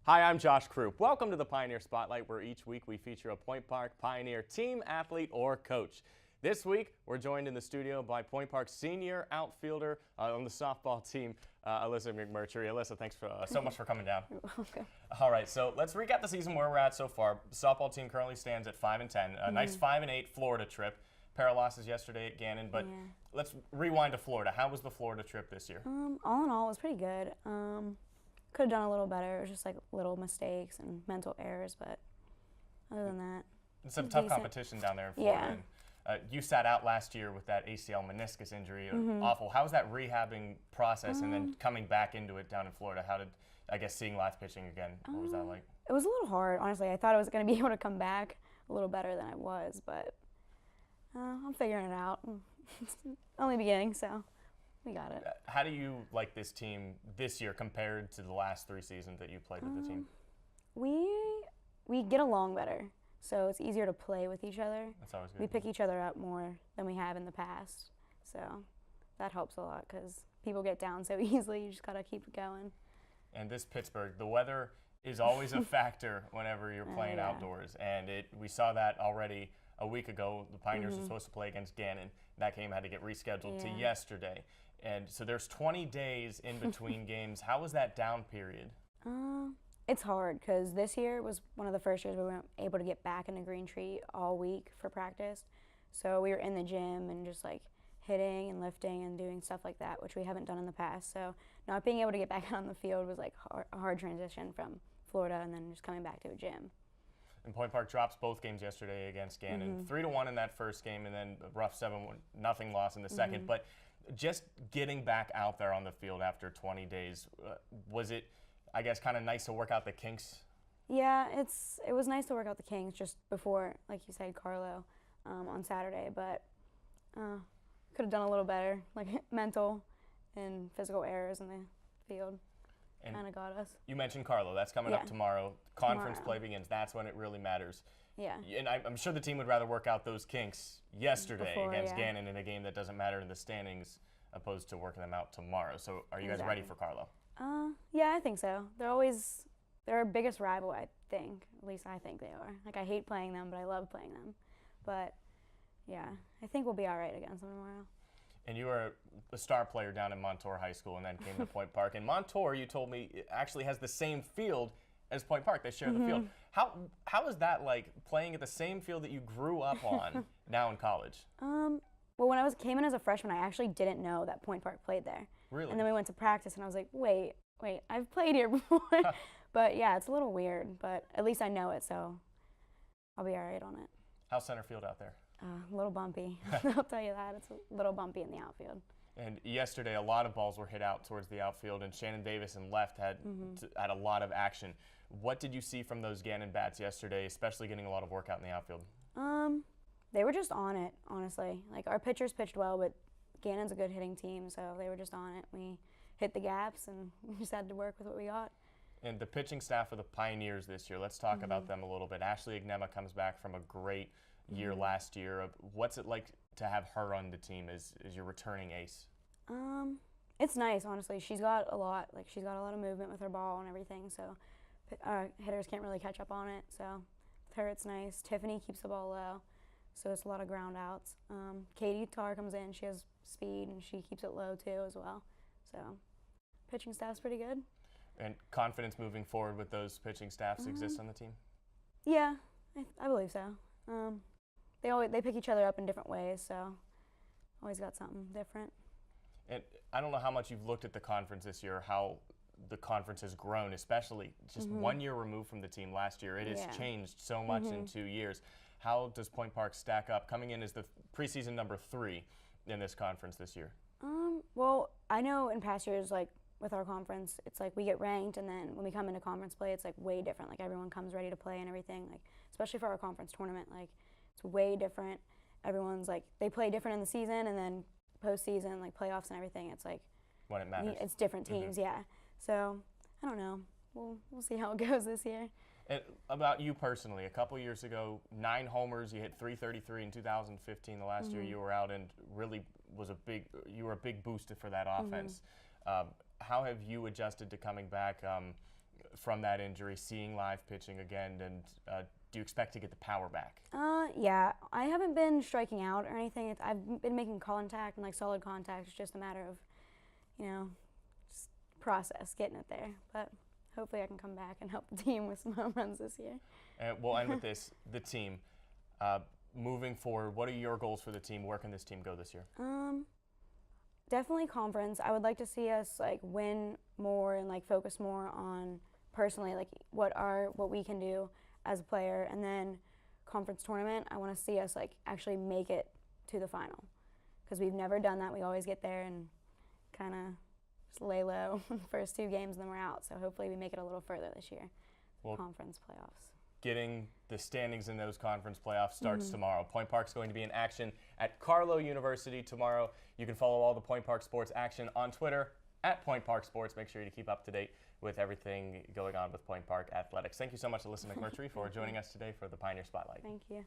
Hi, I'm Josh Krupp. Welcome to the Pioneer Spotlight, where each week we feature a Point Park Pioneer team, athlete, or coach. This week, we're joined in the studio by Point Park's senior outfielder on the softball team, Alyssa McMurtrie. Alyssa, thanks so much for coming down. Okay. All right, so let's recap the season where we're at so far. The softball team currently stands at 5-10. A nice 5-8 Florida trip. Pair of losses yesterday at Gannon, but let's rewind to Florida. How was the Florida trip this year? All in all, it was pretty good. Could have done a little better. It was just like little mistakes and mental errors, but other than that, It's some tough competition down there in Florida. Yeah. And, you sat out last year with that ACL meniscus injury. Awful. How was that rehabbing process and then coming back into it down in Florida? How did, I guess, seeing live pitching again, what was that like? it was a little hard, honestly. I thought I was going to be able to come back a little better than I was, but I'm figuring it out. It's only beginning, so we got it. How do you like this team this year compared to the last 3 seasons that you played with the team? We get along better, so it's easier to play with each other. That's always good. We pick each other up more than we have in the past, so that helps a lot because people get down so easily. You just got to keep it going. And this Pittsburgh, the weather is always a factor whenever you're playing outdoors, and we saw that already a week ago. The Pioneers were supposed to play against Gannon. That game had to get rescheduled to yesterday. And so there's 20 days in between games. How was that down period? It's hard because this year was one of the first years we weren't able to get back into Green Tree all week for practice. So we were in the gym and just like hitting and lifting and doing stuff like that, which we haven't done in the past. So not being able to get back out on the field was like a hard transition from Florida and then just coming back to a gym. And Point Park drops both games yesterday against Gannon. 3-1 in that first game, and then a rough 7-0 loss in the second. But just getting back out there on the field after 20 days, was it, I guess, kind of nice to work out the kinks? Yeah, it was nice to work out the kinks just before, like you said, Carlo on Saturday. But could have done a little better, like mental and physical errors in the field. Kind of got us. You mentioned Carlo. That's coming up tomorrow. Conference play begins. That's when it really matters. Yeah. And I'm sure the team would rather work out those kinks yesterday against Gannon in a game that doesn't matter in the standings, opposed to working them out tomorrow. So are you guys ready for Carlo? Yeah, I think so. They're our biggest rival, I think. At least I think they are. Like, I hate playing them, but I love playing them. But yeah, I think we'll be all right against them tomorrow. And you were a star player down in Montour High School and then came to Point Park. And Montour, you told me, actually has the same field as Point Park. They share the field. How is that like, playing at the same field that you grew up on now in college? Well, when I came in as a freshman, I actually didn't know that Point Park played there. Really? And then we went to practice, and I was like, wait, I've played here before. But yeah, it's a little weird, but at least I know it, so I'll be all right on it. How's center field out there? A little bumpy. I'll tell you that. It's a little bumpy in the outfield. And yesterday, a lot of balls were hit out towards the outfield, and Shannon Davis in left had a lot of action. What did you see from those Gannon bats yesterday, especially getting a lot of work out in the outfield? They were just on it, honestly. Like, our pitchers pitched well, but Gannon's a good hitting team, so they were just on it. We hit the gaps, and we just had to work with what we got. And the pitching staff of the Pioneers this year, let's talk about them a little bit. Ashley Ignema comes back from a great year last year. What's it like to have her on the team as your returning ace? It's nice, honestly. She's got a lot of movement with her ball and everything, so hitters can't really catch up on it. So with her, it's nice. Tiffany keeps the ball low, so it's a lot of ground outs. Katie Tarr comes in. She has speed, and she keeps it low, too, as well. So pitching staff's pretty good. And confidence moving forward with those pitching staffs exists on the team? Yeah, I believe so. They pick each other up in different ways, so always got something different. And I don't know how much you've looked at the conference this year, how the conference has grown, especially just 1 year removed from the team last year. It has changed so much in 2 years. How does Point Park stack up, coming in as the preseason number 3 in this conference this year? Well, I know in past years, like with our conference, it's like we get ranked, and then when we come into conference play, it's like way different. Like, everyone comes ready to play and everything. Like, especially for our conference tournament, like it's way different. Everyone's like, they play different in the season, and then postseason, like playoffs and everything, it's like when it matters. It's different teams, yeah. So I don't know. We'll see how it goes this year. And about you personally, a couple years ago, 9 homers, you hit 333 in 2015, the last year you were out, and really you were a big booster for that offense. How have you adjusted to coming back? from that injury, seeing live pitching again, and do you expect to get the power back? Yeah, I haven't been striking out or anything. I've been making contact and like solid contact. It's just a matter of, just process, getting it there. But hopefully I can come back and help the team with some home runs this year. And we'll end with this, the team. Moving forward, what are your goals for the team? Where can this team go this year? Definitely conference. I would like to see us like win more and like focus more on personally like what we can do as a player, and then conference tournament. I want to see us like actually make it to the final, because we've never done that. We always get there and kind of just lay low the first 2 games and then we're out. So hopefully we make it a little further this year. Well, conference playoffs. Getting the standings in those conference playoffs starts tomorrow. Point Park's going to be in action at Carlow University tomorrow. You can follow all the Point Park sports action on Twitter at Point Park Sports. Make sure you keep up to date with everything going on with Point Park Athletics. Thank you so much, Alyssa McMurtrie, for joining us today for the Pioneer Spotlight. Thank you.